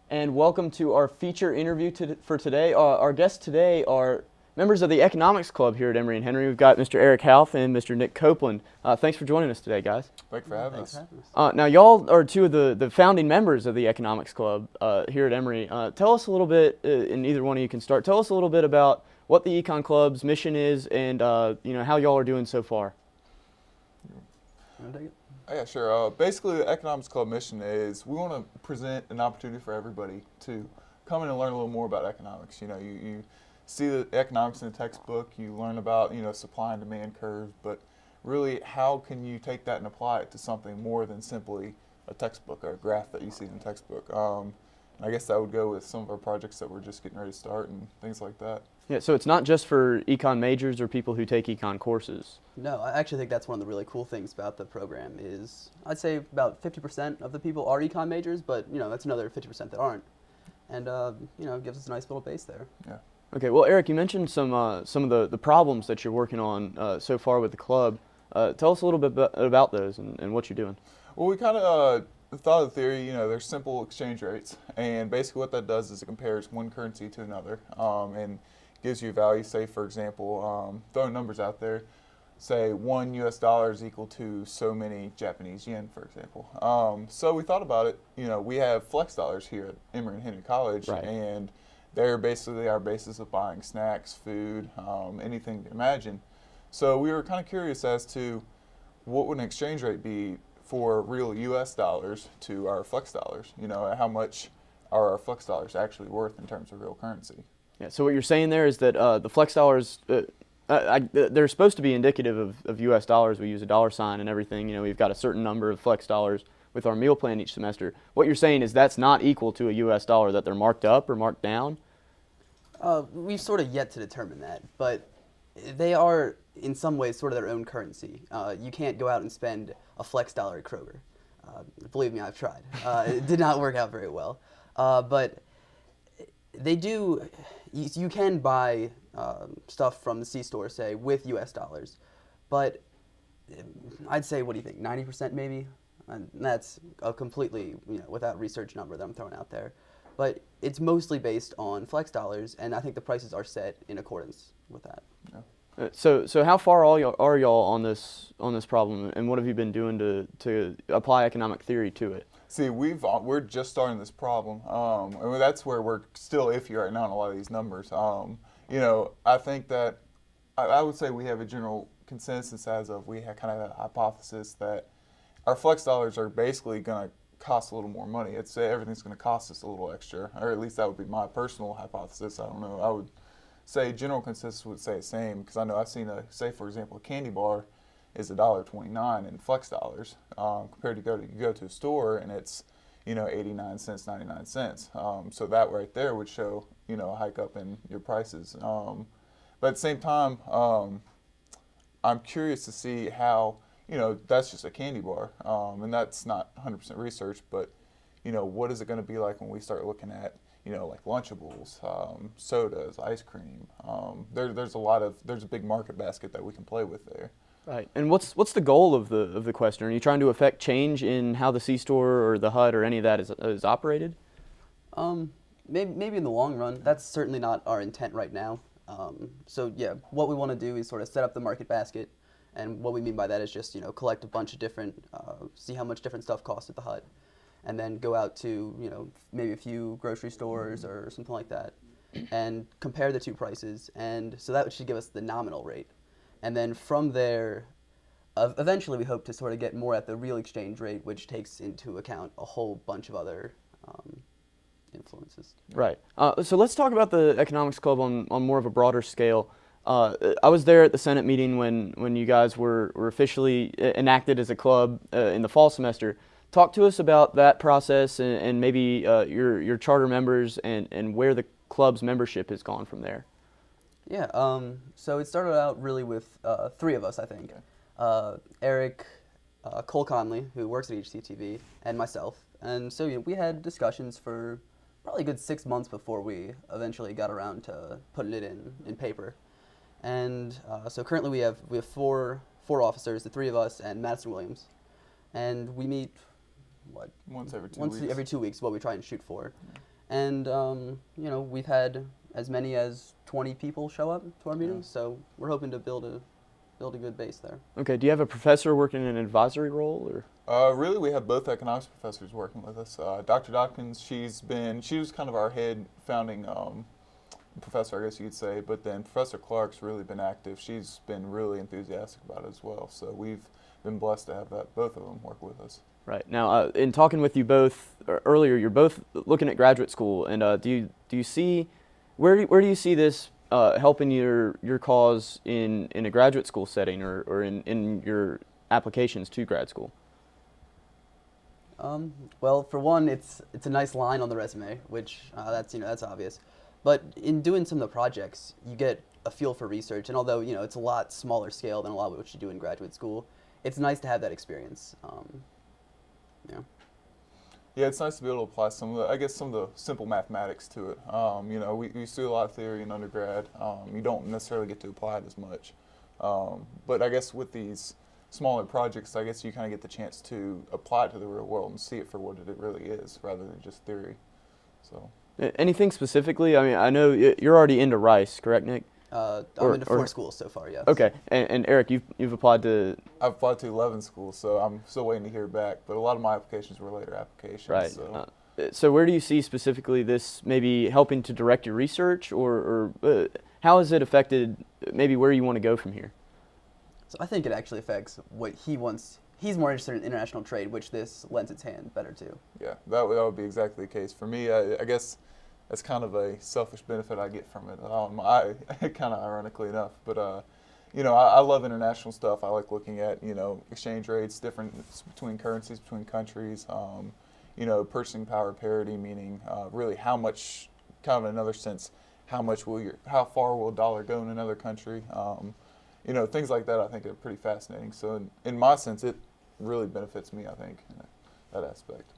and welcome to our feature interview for today. Our guests today are members of the Economics Club here at Emory and Henry. We've got Mr. Eric Houff and Mr. Nick Copeland. Thanks for joining us today, guys. Thanks for having us. Now, y'all are two of the founding members of the Economics Club here at Emory. Tell us a little bit, and either one of you can start. Tell us a little bit about what the Econ Club's mission is, and how y'all are doing so far. You want to take it? Yeah, sure. Basically, the Economics Club mission is we want to present an opportunity for everybody to come in and learn a little more about economics. You see the economics in the textbook, you learn about, supply and demand curves, but really how can you take that and apply it to something more than simply a textbook or a graph that you see in a textbook. I guess that would go with some of our projects that we're just getting ready to start and things like that. Yeah, so it's not just for econ majors or people who take econ courses. No, I actually think that's one of the really cool things about the program is I'd say about 50% of the people are econ majors, but that's another 50% that aren't. And it gives us a nice little base there. Yeah. Okay, well, Eric, you mentioned some of the problems that you're working on so far with the club. Tell us a little bit about those and what you're doing. Well, we kind of thought of the theory, there's simple exchange rates, and basically what that does is it compares one currency to another, and gives you value. Say, for example, throwing numbers out there, say $1 US is equal to so many Japanese yen, for example. So we thought about it. We have flex dollars here at Emory and Henry College, right, and they're basically our basis of buying snacks, food, anything you imagine. So we were kind of curious as to what would an exchange rate be for real US dollars to our flex dollars. How much are our flex dollars actually worth in terms of real currency? Yeah, so what you're saying there is that the flex dollars, they're supposed to be indicative of U.S. dollars. We use a dollar sign and everything. We've got a certain number of flex dollars with our meal plan each semester. What you're saying is that's not equal to a U.S. dollar, that they're marked up or marked down? We've sort of yet to determine that, but they are in some ways sort of their own currency. You can't go out and spend a flex dollar at Kroger. Believe me, I've tried. It did not work out very well. But they do. You can buy stuff from the C-store, say, with U.S. dollars, but I'd say, what do you think, 90% maybe? And that's a completely, without research number that I'm throwing out there. But it's mostly based on flex dollars, and I think the prices are set in accordance with that. Yeah. So how far are y'all on this problem, and what have you been doing to apply economic theory to it? See, we're just starting this problem, and that's where we're still iffy right now on a lot of these numbers. I think that I would say we have a general consensus as of we have kind of a hypothesis that our flex dollars are basically going to cost a little more money. Everything's going to cost us a little extra, or at least that would be my personal hypothesis. I don't know. I would say general consensus would say the same, because I know I've seen say for example, a candy bar is $1.29 in flex dollars, compared to you go to a store and it's 89 cents, 99 cents. So that right there would show a hike up in your prices. But at the same time, I'm curious to see how that's just a candy bar, and that's not 100% research. But what is it going to be like when we start looking at like Lunchables, sodas, ice cream? There's a big market basket that we can play with there. Right, and what's the goal of the question? Are you trying to affect change in how the C-store or the HUD or any of that is operated? Maybe in the long run. That's certainly not our intent right now. So yeah, what we want to do is sort of set up the market basket, and what we mean by that is just collect a bunch of different, see how much different stuff costs at the HUD, and then go out to maybe a few grocery stores or something like that, and compare the two prices, and so that should give us the nominal rate. And then from there, eventually we hope to sort of get more at the real exchange rate, which takes into account a whole bunch of other influences. Right. So let's talk about the Economics Club on more of a broader scale. I was there at the Senate meeting when you guys were officially enacted as a club in the fall semester. Talk to us about that process and maybe your charter members and where the club's membership has gone from there. Yeah, so it started out really with three of us, I think. Eric, Cole Conley, who works at EHCtv, and myself. And so we had discussions for probably a good 6 months before we eventually got around to putting it in paper. And so currently we have four officers, the three of us, and Madison Williams. And we meet, Once every 2 weeks. Every 2 weeks, what we try and shoot for. And you know, we've had as many as 20 people show up to our meetings, so we're hoping to build a good base there. Okay. Do you have a professor working in an advisory role, or? Really, we have both economics professors working with us. Dr. Dawkins, she was kind of our head founding professor, I guess you could say, but then Professor Clark's really been active. She's been really enthusiastic about it as well. So we've been blessed to have both of them work with us. Right. Now, in talking with you both earlier, you're both looking at graduate school, and do you see where do you see this helping your cause in a graduate school setting, or in your applications to grad school? Well, for one, it's a nice line on the resume, which that's obvious. But in doing some of the projects, you get a feel for research, and although it's a lot smaller scale than a lot of what you do in graduate school, it's nice to have that experience. Yeah, it's nice to be able to apply some of the simple mathematics to it. We do a lot of theory in undergrad. You don't necessarily get to apply it as much. But I guess with these smaller projects, I guess you kind of get the chance to apply it to the real world and see it for what it really is, rather than just theory. So. Anything specifically? I mean, I know you're already into Rice, correct, Nick? I'm into 4 schools so far, yes. Okay, and Eric, you've applied to. I've applied to 11 schools, so I'm still waiting to hear back. But a lot of my applications were later applications. Right. So, so where do you see specifically this maybe helping to direct your research, or how has it affected maybe where you want to go from here? So I think it actually affects what he wants. He's more interested in international trade, which this lends its hand better to. Yeah, that would be exactly the case. For me, I guess that's kind of a selfish benefit I get from it. Kind of ironically enough, but I love international stuff. I like looking at exchange rates, difference between currencies, between countries. Purchasing power parity, meaning really how much, kind of in another sense, how far will a dollar go in another country. Things like that I think are pretty fascinating. So in my sense, it really benefits me, I think, in that aspect.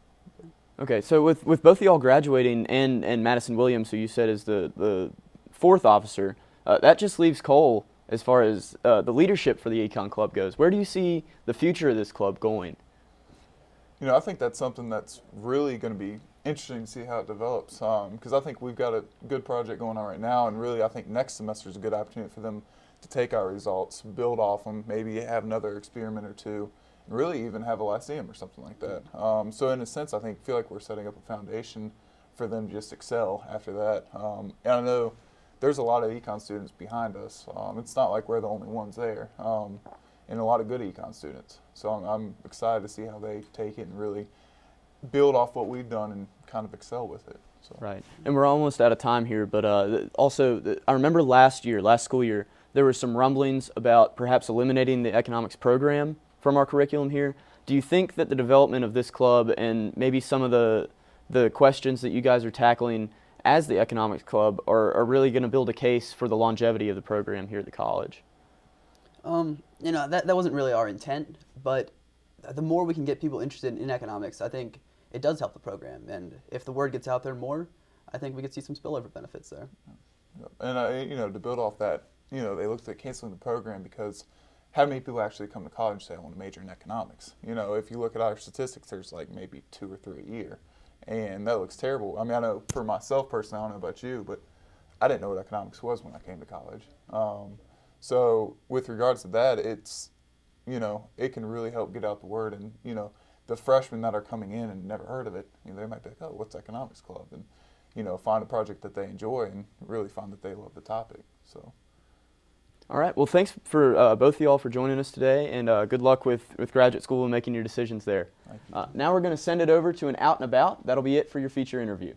Okay, so with both of y'all graduating and Madison Williams, who you said is the 4th officer, that just leaves Cole as far as the leadership for the Econ Club goes. Where do you see the future of this club going? I think that's something that's really going to be interesting to see how it develops, because I think we've got a good project going on right now, and really I think next semester is a good opportunity for them to take our results, build off them, maybe have another experiment or two, and really even have a lyceum or something like that. So in a sense, I feel like we're setting up a foundation for them to just excel after that. And I know there's a lot of econ students behind us. It's not like we're the only ones there, and a lot of good econ students. So I'm excited to see how they take it and really build off what we've done and kind of excel with it. So. Right, and we're almost out of time here, but also I remember last school year, there were some rumblings about perhaps eliminating the economics program from our curriculum here. Do you think that the development of this club and maybe some of the questions that you guys are tackling as the economics club are really going to build a case for the longevity of the program here at the college? That wasn't really our intent, but the more we can get people interested in economics, I think it does help the program. And if the word gets out there more, I think we could see some spillover benefits there. And to build off that, they looked at canceling the program because how many people actually come to college and say, I want to major in economics? If you look at our statistics, there's like maybe 2 or 3 a year. And that looks terrible. I mean, I know for myself personally, I don't know about you, but I didn't know what economics was when I came to college. So with regards to that, it's, it can really help get out the word. And, the freshmen that are coming in and never heard of it, they might be like, oh, what's economics club? And, find a project that they enjoy and really find that they love the topic. So. All right. Well, thanks for both of y'all for joining us today, and good luck with graduate school and making your decisions there. Thank you. Now we're going to send it over to an out and about. That'll be it for your feature interview.